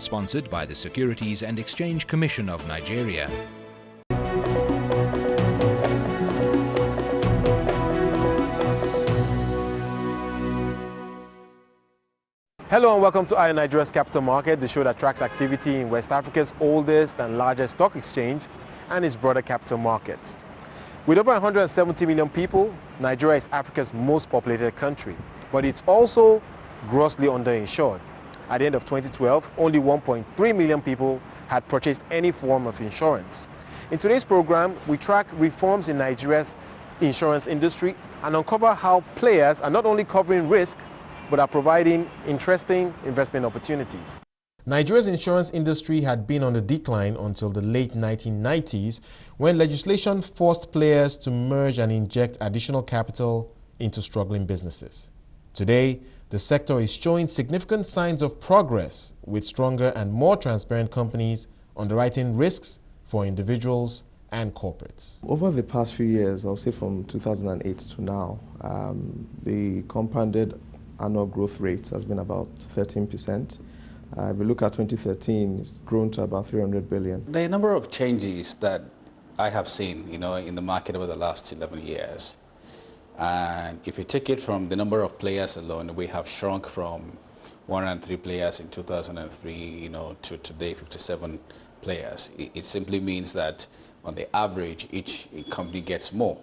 sponsored by the Securities and Exchange Commission of Nigeria. Hello and welcome to Nigeria's Capital Market, the show that tracks activity in West Africa's oldest and largest stock exchange and its broader capital markets. With over 170 million people, Nigeria is Africa's most populated country, but it's also grossly underinsured. At the end of 2012, only 1.3 million people had purchased any form of insurance. In today's program, we track reforms in Nigeria's insurance industry and uncover how players are not only covering risk, but are providing interesting investment opportunities. Nigeria's insurance industry had been on the decline until the late 1990s, when legislation forced players to merge and inject additional capital into struggling businesses. Today, the sector is showing significant signs of progress, with stronger and more transparent companies underwriting risks for individuals and corporates. Over the past few years, I would say from 2008 to now, the compounded annual growth rate has been about 13%. If we look at 2013, it's grown to about 300 billion. There are a number of changes that I have seen, in the market over the last 11 years. And if you take it from the number of players alone, we have shrunk from 103 players in 2003, to today 57 players. It simply means that on the average, each company gets more.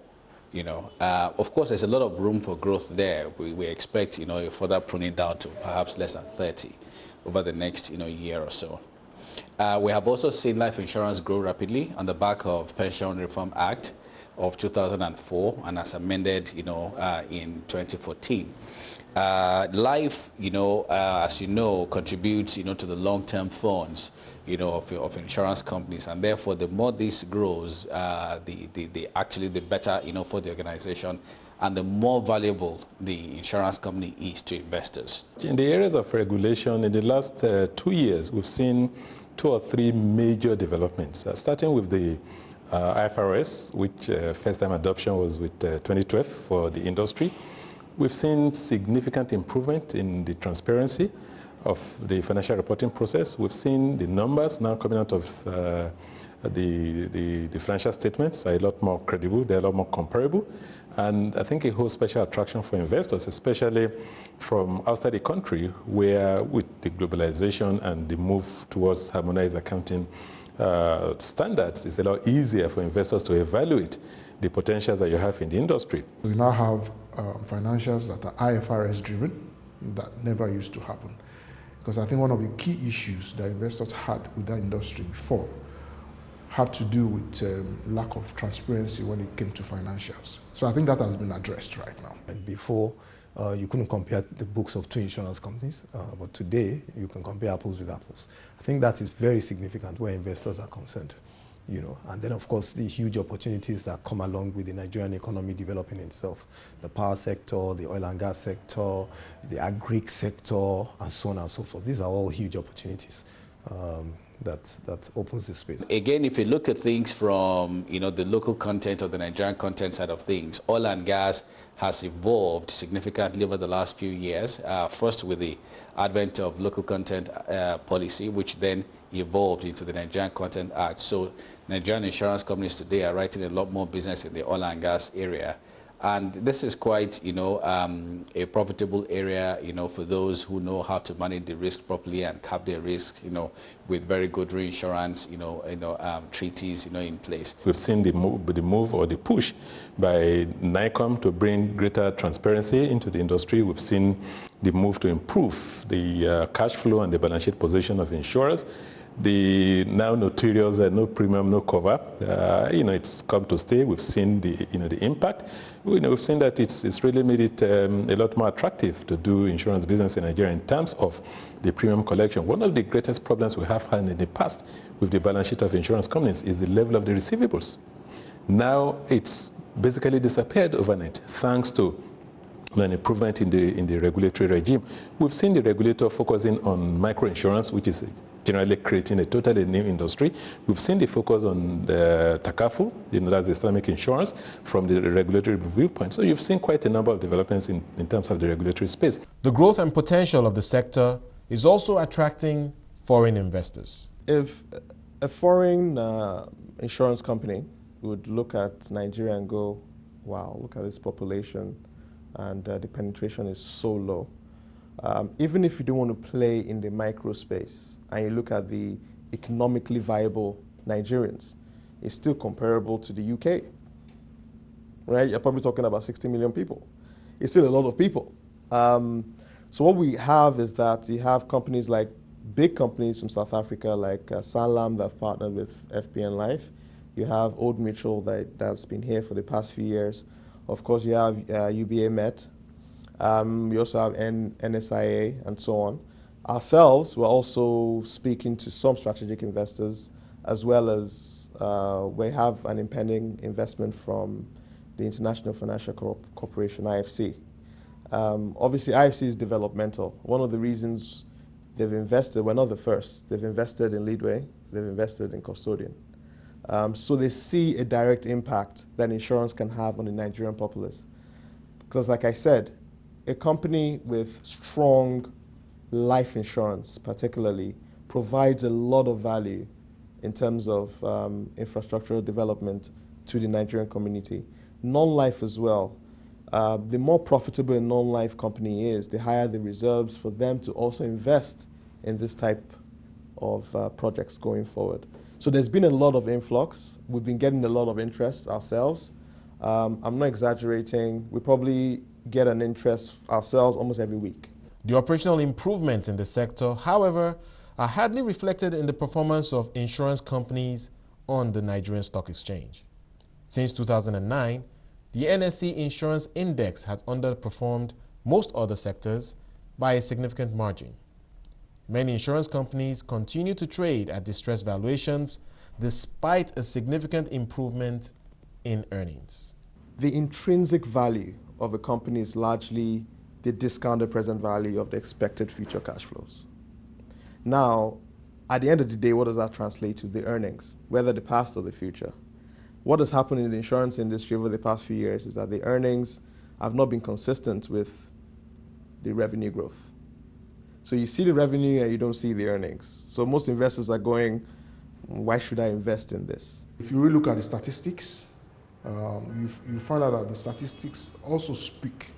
Of course, there's a lot of room for growth there. We expect, a further pruning down to perhaps less than 30 over the next, year or so. We have also seen life insurance grow rapidly on the back of Pension Reform Act of 2004 and as amended, in 2014. Life, as you know, contributes, to the long-term funds, of insurance companies, and therefore the more this grows, the better, for the organization, and the more valuable the insurance company is to investors. In the areas of regulation, in the last 2 years, we've seen 2 or 3 major developments, starting with the IFRS, which first-time adoption was with 2012 for the industry. We've seen significant improvement in the transparency of the financial reporting process. We've seen the numbers now coming out of the financial statements are a lot more credible, they're a lot more comparable, and I think it holds special attraction for investors, especially from outside the country, where with the globalization and the move towards harmonized accounting standards, it's a lot easier for investors to evaluate the potentials that you have in the industry. We now have financials that are IFRS driven. That never used to happen. Because I think one of the key issues that investors had with that industry before had to do with lack of transparency when it came to financials. So I think that has been addressed right now. And before, you couldn't compare the books of 2 insurance companies, but today you can compare apples with apples. I think that is very significant where investors are concerned. And then of course the huge opportunities that come along with the Nigerian economy developing itself. The power sector, the oil and gas sector, the agri sector, and so on and so forth. These are all huge opportunities that opens the space. Again, if you look at things from, the local content or the Nigerian content side of things, oil and gas has evolved significantly over the last few years. First with the advent of local content policy, which then evolved into the Nigerian Content Act. So Nigerian insurance companies today are writing a lot more business in the oil and gas area. And this is quite, a profitable area, for those who know how to manage the risk properly and cap their risk, with very good reinsurance, treaties, in place. We've seen the move or the push by NICOM to bring greater transparency into the industry. We've seen the move to improve the cash flow and the balance sheet position of insurers. The now notorious no premium, no cover, it's come to stay. We've seen the impact. We've seen that it's really made it a lot more attractive to do insurance business in Nigeria in terms of the premium collection. One of the greatest problems we have had in the past with the balance sheet of insurance companies is the level of the receivables. Now it's basically disappeared overnight thanks to an improvement in the regulatory regime. We've seen the regulator focusing on microinsurance, which is generally creating a totally new industry. We've seen the focus on the Takafu, that's Islamic insurance, from the regulatory viewpoint. So you've seen quite a number of developments in terms of the regulatory space. The growth and potential of the sector is also attracting foreign investors? If a foreign insurance company would look at Nigeria and go, wow, look at this population, and the penetration is so low. Even if you don't want to play in the micro space and you look at the economically viable Nigerians, it's still comparable to the UK, right? You're probably talking about 60 million people. It's still a lot of people. So what we have is that you have companies like big companies from South Africa like Sanlam that have partnered with FPN Life. You have Old Mutual that's been here for the past few years. Of course, you have UBA Met. We also have NSIA and so on. Ourselves, we're also speaking to some strategic investors, as well as we have an impending investment from the International Financial Corporation, IFC. Obviously, IFC is developmental. One of the reasons they've invested, we're not the first, they've invested in Leadway, they've invested in Custodian. So they see a direct impact that insurance can have on the Nigerian populace. Because like I said, a company with strong life insurance particularly provides a lot of value in terms of infrastructural development to the Nigerian community. Non-life as well. The more profitable a non-life company is, the higher the reserves for them to also invest in this type of projects going forward. So there's been a lot of influx. We've been getting a lot of interest ourselves. I'm not exaggerating. We probably get an interest ourselves almost every week. The operational improvements in the sector, however, are hardly reflected in the performance of insurance companies on the Nigerian Stock Exchange. Since 2009, the NSE Insurance Index has underperformed most other sectors by a significant margin. Many insurance companies continue to trade at distressed valuations despite a significant improvement in earnings. The intrinsic value of a company is largely the discounted present value of the expected future cash flows. Now, at the end of the day, what does that translate to? The earnings, whether the past or the future. What has happened in the insurance industry over the past few years is that the earnings have not been consistent with the revenue growth. So you see the revenue and you don't see the earnings. So most investors are going, why should I invest in this? If you really look at the statistics, you find out that the statistics also speak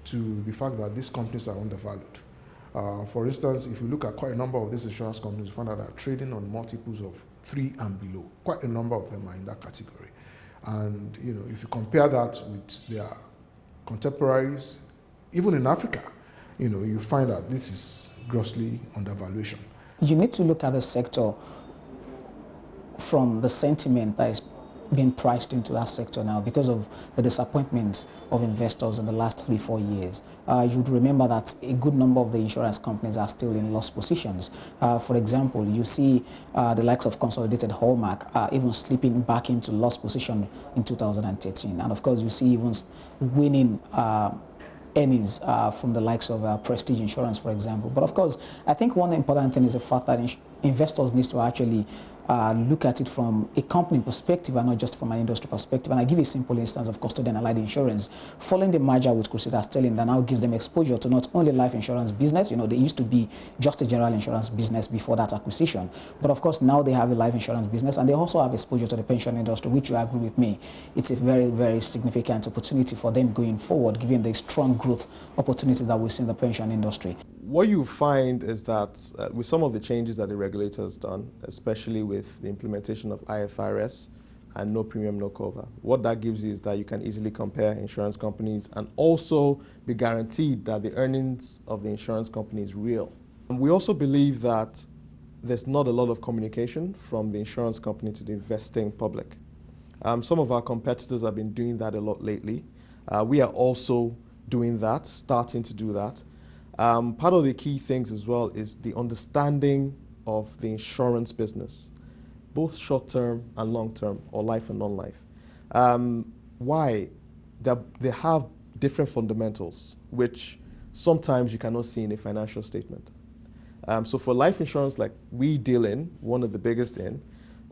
to the fact that these companies are undervalued. For instance, if you look at quite a number of these insurance companies, you find out that trading on multiples of 3 and below. Quite a number of them are in that category. And if you compare that with their contemporaries, even in Africa, you find that this is grossly undervaluation. You need to look at the sector from the sentiment that is being priced into that sector now because of the disappointment of investors in the last 3-4 years. You would remember that a good number of the insurance companies are still in loss positions. For example, you see the likes of Consolidated Hallmark even slipping back into loss position in 2013. And of course, you see even winning earnings from the likes of Prestige Insurance, for example. But of course, I think one important thing is the fact that investors need to actually look at it from a company perspective and not just from an industry perspective. And I give a simple instance of Custodian Allied Insurance. Following the merger with Crusader Sterling, that now gives them exposure to not only life insurance business, they used to be just a general insurance business before that acquisition. But of course, now they have a life insurance business and they also have exposure to the pension industry, which you agree with me. It's a very, very significant opportunity for them going forward, given the strong growth opportunities that we see in the pension industry. What you find is that with some of the changes that the regulator has done, especially with the implementation of IFRS and no premium, no cover, what that gives you is that you can easily compare insurance companies and also be guaranteed that the earnings of the insurance company is real. And we also believe that there's not a lot of communication from the insurance company to the investing public. Some of our competitors have been doing that a lot lately. We are also doing that, starting to do that. Part of the key things as well is the understanding of the insurance business, both short-term and long-term, or life and non-life. Why? They have different fundamentals, which sometimes you cannot see in a financial statement. So for life insurance, like we deal in, one of the biggest in,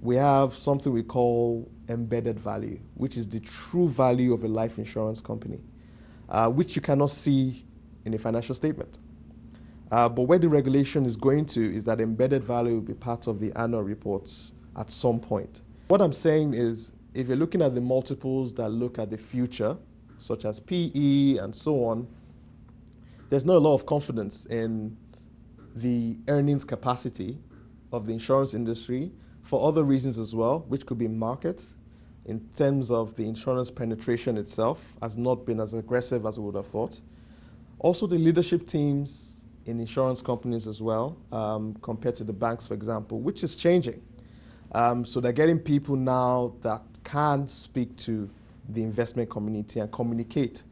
we have something we call embedded value, which is the true value of a life insurance company, which you cannot see in a financial statement. But where the regulation is going to is that embedded value will be part of the annual reports at some point. What I'm saying is, if you're looking at the multiples that look at the future, such as PE and so on, there's not a lot of confidence in the earnings capacity of the insurance industry for other reasons as well, which could be market. In terms of the insurance penetration itself has not been as aggressive as we would have thought. Also the leadership teams in insurance companies as well, compared to the banks, for example, which is changing. So they're getting people now that can speak to the investment community and communicate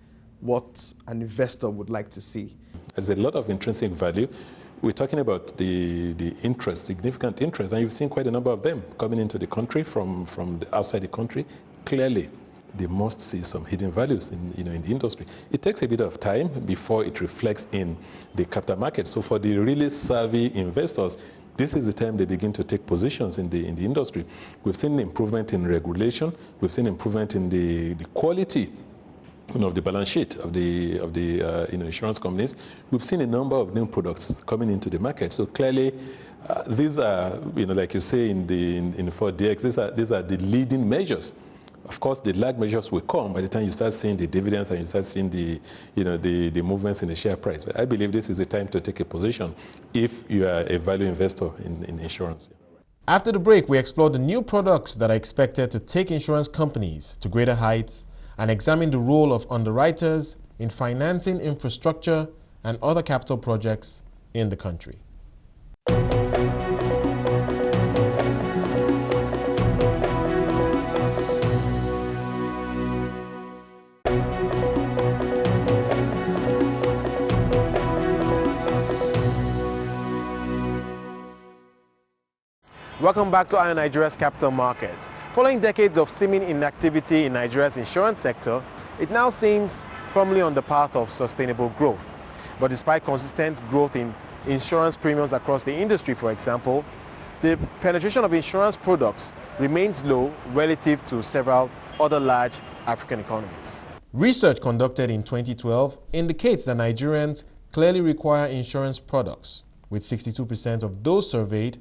what an investor would like to see. There's a lot of intrinsic value. We're talking about the interest, significant interest, and you've seen quite a number of them coming into the country from the outside the country. Clearly, they must see some hidden values in the industry. It takes a bit of time before it reflects in the capital market. So for the really savvy investors, this is the time they begin to take positions in the industry. We've seen improvement in regulation. We've seen improvement in the quality of the balance sheet of the insurance companies. We've seen a number of new products coming into the market. So clearly, these are, like you say in the 4DX, these are the leading measures. Of course, the lag measures will come by the time you start seeing the dividends and you start seeing the movements in the share price. But I believe this is the time to take a position if you are a value investor in insurance. After the break, we explore the new products that are expected to take insurance companies to greater heights and examine the role of underwriters in financing infrastructure and other capital projects in the country. Welcome back to Iron Nigeria's capital market. Following decades of seeming inactivity in Nigeria's insurance sector, it now seems firmly on the path of sustainable growth. But despite consistent growth in insurance premiums across the industry, for example, the penetration of insurance products remains low relative to several other large African economies. Research conducted in 2012 indicates that Nigerians clearly require insurance products, with 62% of those surveyed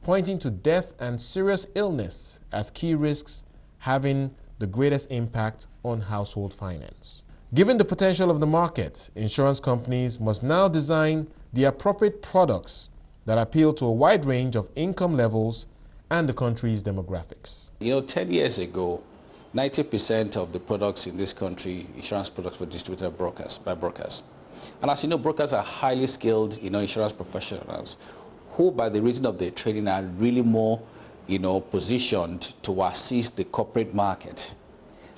pointing to death and serious illness as key risks having the greatest impact on household finance. Given the potential of the market, insurance companies must now design the appropriate products that appeal to a wide range of income levels and the country's demographics. 10 years ago, 90% of the products in this country, insurance products, were distributed by brokers. And as you know, brokers are highly skilled, insurance professionals who, by the reason of their training, are really more, positioned to assist the corporate market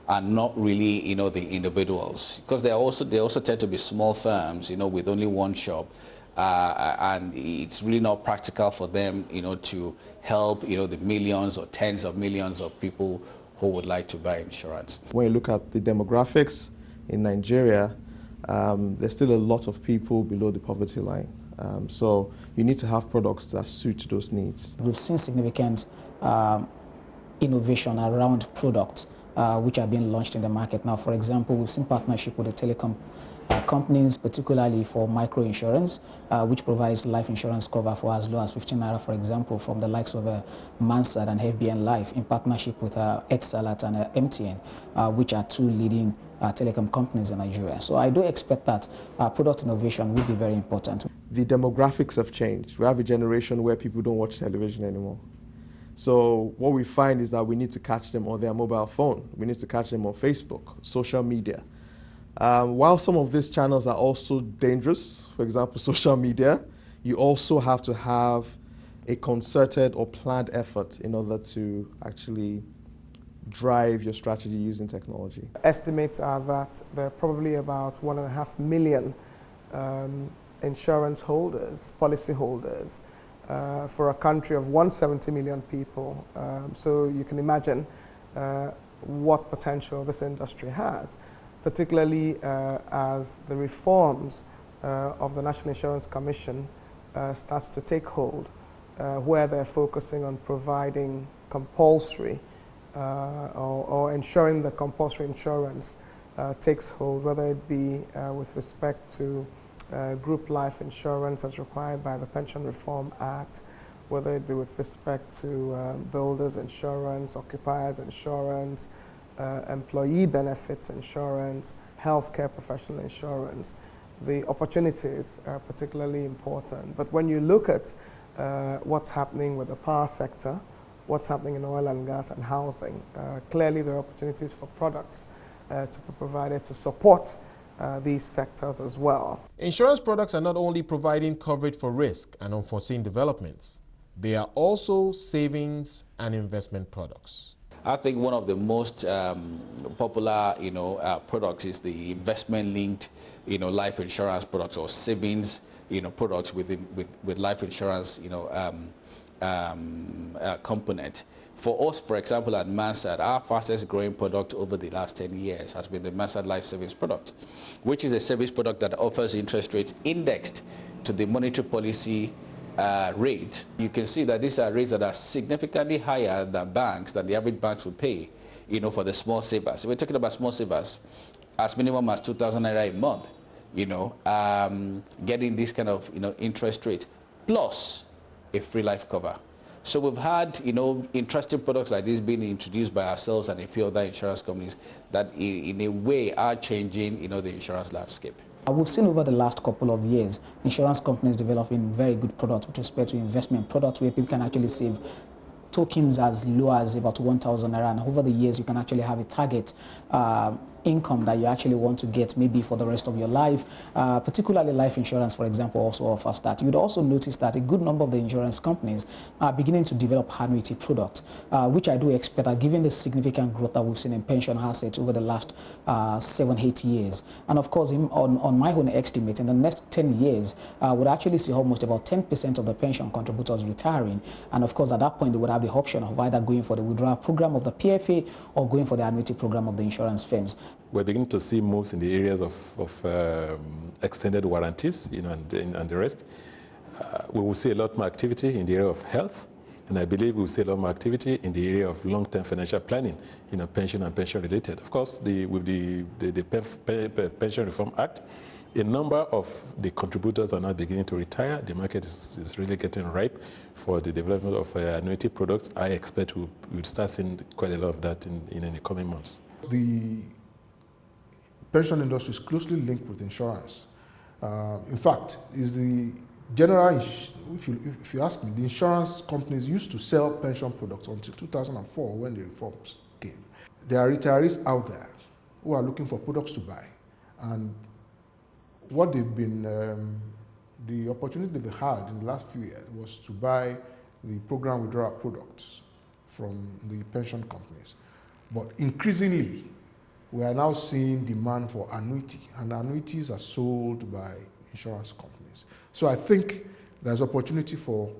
and not really, the individuals, because they also tend to be small firms, with only one shop, and it's really not practical for them, to help, the millions or tens of millions of people who would like to buy insurance. When you look at the demographics in Nigeria, there's still a lot of people below the poverty line. So you need to have products that suit those needs. We've seen significant innovation around products which are being launched in the market now. For example, we've seen partnership with the telecom companies, particularly for micro-insurance, which provides life insurance cover for as low as 15 naira, for example, from the likes of Mansard and FBN Life, in partnership with Etisalat and MTN, which are two leading telecom companies in Nigeria. So I do expect that product innovation will be very important. The demographics have changed. We have a generation where people don't watch television anymore. So what we find is that we need to catch them on their mobile phone. We need to catch them on Facebook, social media. While some of these channels are also dangerous, for example, social media, you also have to have a concerted or planned effort in order to actually drive your strategy using technology. Estimates are that there are probably about 1.5 million insurance holders, policy holders, for a country of 170 million people. So you can imagine what potential this industry has, particularly as the reforms of the National Insurance Commission starts to take hold, where they're focusing on providing compulsory or ensuring that compulsory insurance takes hold, whether it be with respect to group life insurance as required by the Pension Reform Act, whether it be with respect to builders insurance, occupiers insurance, employee benefits insurance, healthcare professional insurance. The opportunities are particularly important. But when you look at what's happening with the power sector, what's happening in oil and gas and housing, clearly there are opportunities for products to be provided to support these sectors as well. Insurance products are not only providing coverage for risk and unforeseen developments, they are also savings and investment products. I think one of the most popular, products is the investment-linked, life insurance products or savings, products with life insurance, component. For us, for example, at Mansard, our fastest growing product over the last 10 years has been the Mansard Life Savings product, which is a savings product that offers interest rates indexed to the monetary policy rate. You can see that these are rates that are significantly higher than the average banks would pay, for the small savers. We're talking about small savers as minimum as 2,000 naira a month, getting this kind of, interest rate plus a free life cover. So we've had, interesting products like this being introduced by ourselves and a few other insurance companies that in a way are changing, the insurance landscape. We've seen over the last couple of years, insurance companies developing very good products with respect to investment products where people can actually save tokens as low as about 1,000 naira, and over the years you can actually have a target income that you actually want to get maybe for the rest of your life. Particularly life insurance, for example, also offers that. You'd also notice that a good number of the insurance companies are beginning to develop annuity products, which I do expect that given the significant growth that we've seen in pension assets over the last 7-8 years. And of course, on my own estimate, in the next 10 years, we'd actually see almost about 10% of the pension contributors retiring. And of course, at that point, they would have the option of either going for the withdrawal program of the PFA or going for the annuity program of the insurance firms. We're beginning to see moves in the areas of extended warranties, and the rest. We will see a lot more activity in the area of health, and I believe we will see a lot more activity in the area of long-term financial planning, pension and pension-related. Of course, with the Pension Reform Act, a number of the contributors are now beginning to retire. The market is really getting ripe for the development of annuity products. I expect we'll start seeing quite a lot of that in the coming months. The pension industry is closely linked with insurance. In fact, is the general, if you ask me, the insurance companies used to sell pension products until 2004 when the reforms came. There are retirees out there who are looking for products to buy, and what they've been, the opportunity they've had in the last few years was to buy the program withdrawal products from the pension companies. But increasingly, we are now seeing demand for annuity, and annuities are sold by insurance companies. So I think there's opportunity for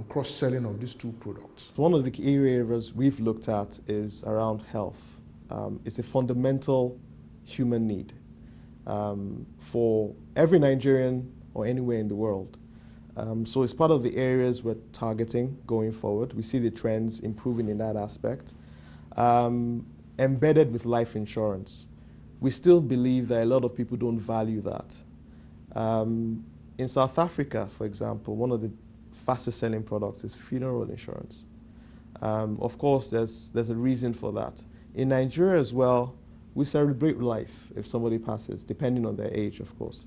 cross-selling of these two products. One of the key areas we've looked at is around health. It's a fundamental human need for every Nigerian or anywhere in the world. So it's part of the areas we're targeting going forward. We see the trends improving in that aspect. Embedded with life insurance, we still believe that a lot of people don't value that. In South Africa, for example, one of the fastest selling products is funeral insurance. Of course, there's a reason for that. In Nigeria as well, we celebrate life if somebody passes, depending on their age, of course.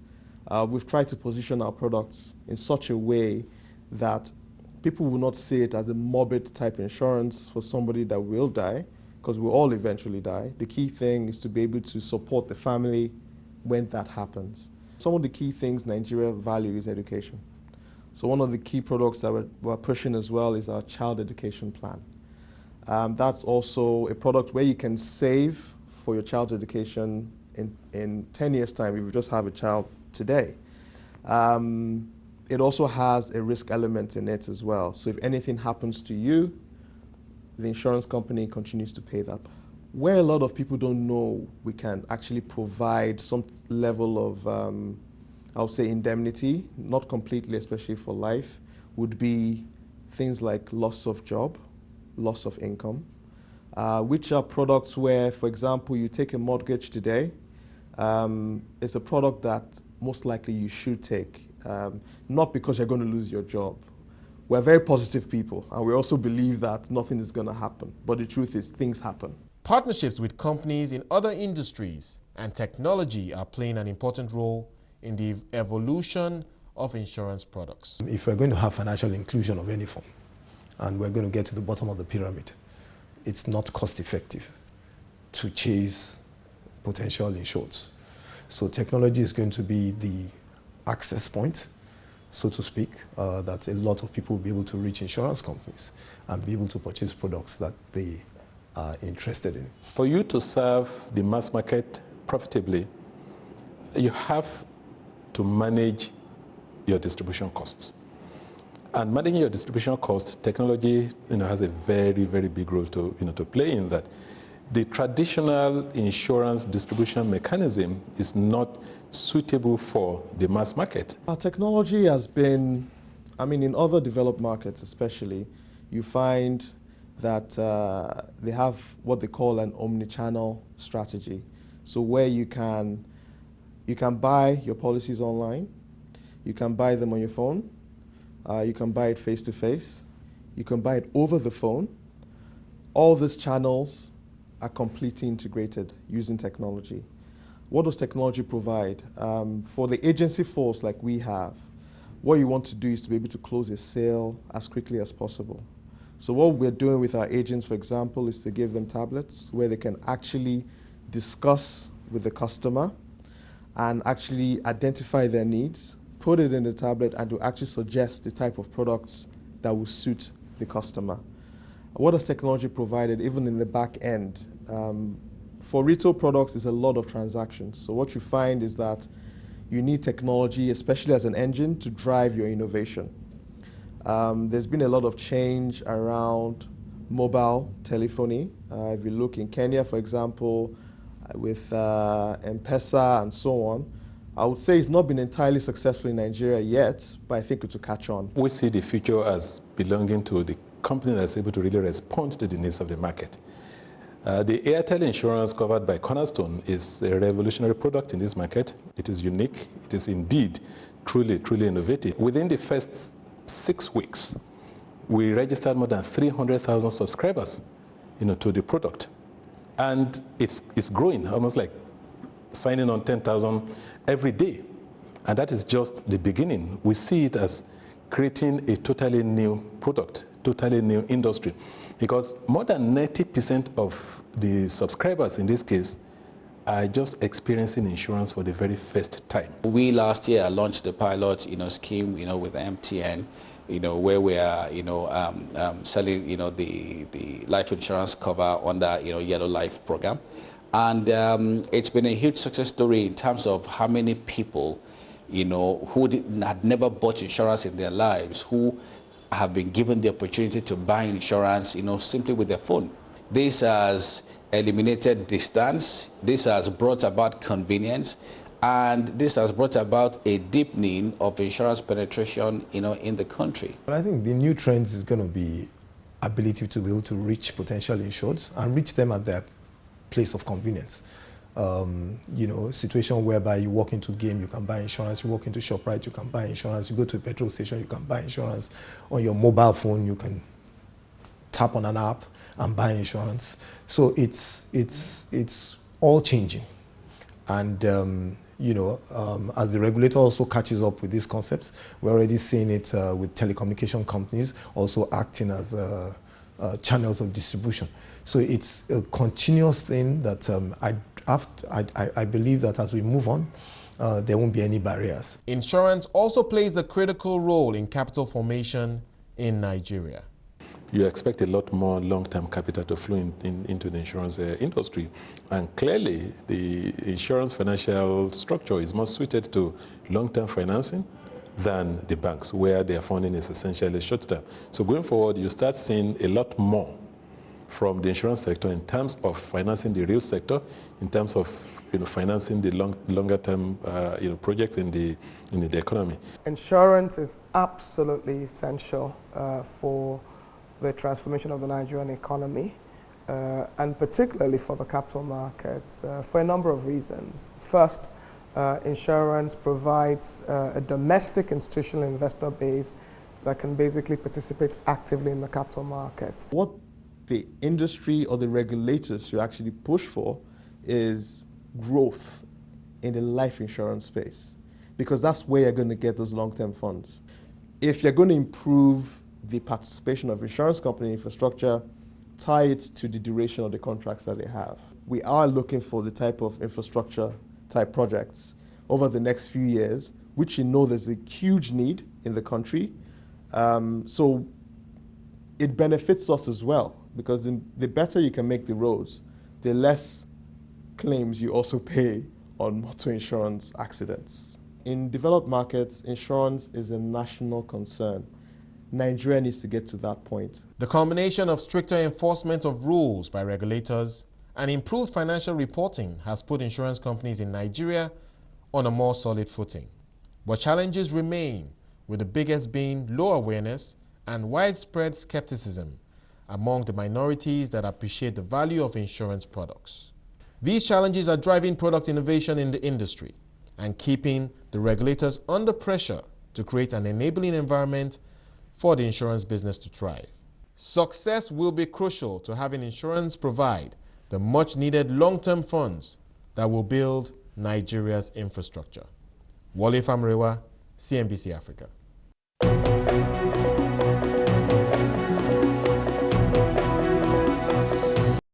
We've tried to position our products in such a way that people will not see it as a morbid type insurance for somebody that will die, because we'll all eventually die. The key thing is to be able to support the family when that happens. Some of the key things Nigeria value is education. So one of the key products that we're pushing as well is our child education plan. That's also a product where you can save for your child's education in 10 years' time if you just have a child today. It also has a risk element in it as well. So if anything happens to you, the insurance company continues to pay that. Where a lot of people don't know we can actually provide some level of, I would say, indemnity, not completely, especially for life, would be things like loss of job, loss of income, which are products where, for example, you take a mortgage today. It's a product that most likely you should take, not because you're going to lose your job. We're very positive people, and we also believe that nothing is going to happen. But the truth is, things happen. Partnerships with companies in other industries and technology are playing an important role in the evolution of insurance products. If we're going to have financial inclusion of any form, and we're going to get to the bottom of the pyramid, it's not cost effective to chase potential insureds. So technology is going to be the access point, so to speak, that a lot of people will be able to reach insurance companies and be able to purchase products that they are interested in. For you to serve the mass market profitably, you have to manage your distribution costs. And managing your distribution costs, technology has a very, very big role to, to play in that. The traditional insurance distribution mechanism is not suitable for the mass market. Our technology has been, in other developed markets especially, you find that they have what they call an omni-channel strategy. So where you can buy your policies online, you can buy them on your phone, you can buy it face-to-face, you can buy it over the phone. All these channels are completely integrated using technology. What does technology provide? For the agency force like we have, what you want to do is to be able to close a sale as quickly as possible. So what we're doing with our agents, for example, is to give them tablets where they can actually discuss with the customer and actually identify their needs, put it in the tablet, and to actually suggest the type of products that will suit the customer. What has technology provided, even in the back end? For retail products, there's a lot of transactions. So what you find is that you need technology, especially as an engine, to drive your innovation. There's been a lot of change around mobile telephony. If you look in Kenya, for example, with M-Pesa and so on, I would say it's not been entirely successful in Nigeria yet, but I think it will catch on. We see the future as belonging to the company that's able to really respond to the needs of the market. The Airtel insurance covered by Cornerstone is a revolutionary product in this market. It is unique. It is indeed truly, truly innovative. Within the first 6 weeks, we registered more than 300,000 subscribers, to the product. And it's growing, almost like signing on 10,000 every day. And that is just the beginning. We see it as creating a totally new product, totally new industry. Because more than 90% of the subscribers in this case are just experiencing insurance for the very first time. We last year launched the pilot, scheme, with MTN, where we are, selling, the life insurance cover under, Yellow Life program. And it's been a huge success story in terms of how many people, who had never bought insurance in their lives, who have been given the opportunity to buy insurance, simply with their phone. This has eliminated distance, this has brought about convenience, and this has brought about a deepening of insurance penetration, in the country. But I think the new trends is going to be ability to be able to reach potential insureds and reach them at their place of convenience. Situation whereby you walk into game, you can buy insurance, you walk into ShopRite, you can buy insurance, you go to a petrol station, you can buy insurance. On your mobile phone, you can tap on an app and buy insurance. So it's all changing. And, as the regulator also catches up with these concepts, we're already seeing it with telecommunication companies also acting as channels of distribution. So it's a continuous thing that I believe that as we move on, there won't be any barriers. Insurance also plays a critical role in capital formation in Nigeria. You expect a lot more long-term capital to flow into the insurance industry. And clearly, the insurance financial structure is more suited to long-term financing than the banks, where their funding is essentially short-term. So going forward, you start seeing a lot more from the insurance sector in terms of financing the real sector, in terms of financing the longer-term projects in the economy. Insurance is absolutely essential for the transformation of the Nigerian economy, and particularly for the capital markets, for a number of reasons. First, insurance provides a domestic institutional investor base that can basically participate actively in the capital markets. What the industry or the regulators should actually push for is growth in the life insurance space, because that's where you're going to get those long-term funds. If you're going to improve the participation of insurance company infrastructure, tie it to the duration of the contracts that they have. We are looking for the type of infrastructure type projects over the next few years, which you know there's a huge need in the country. So it benefits us as well, because the better you can make the roads, the less claims you also pay on motor insurance accidents. In developed markets, insurance is a national concern. Nigeria needs to get to that point. The combination of stricter enforcement of rules by regulators and improved financial reporting has put insurance companies in Nigeria on a more solid footing. But challenges remain, with the biggest being low awareness and widespread skepticism among the minorities that appreciate the value of insurance products. These challenges are driving product innovation in the industry and keeping the regulators under pressure to create an enabling environment for the insurance business to thrive. Success will be crucial to having insurance provide the much-needed long-term funds that will build Nigeria's infrastructure. Wale Famrewa, CNBC Africa.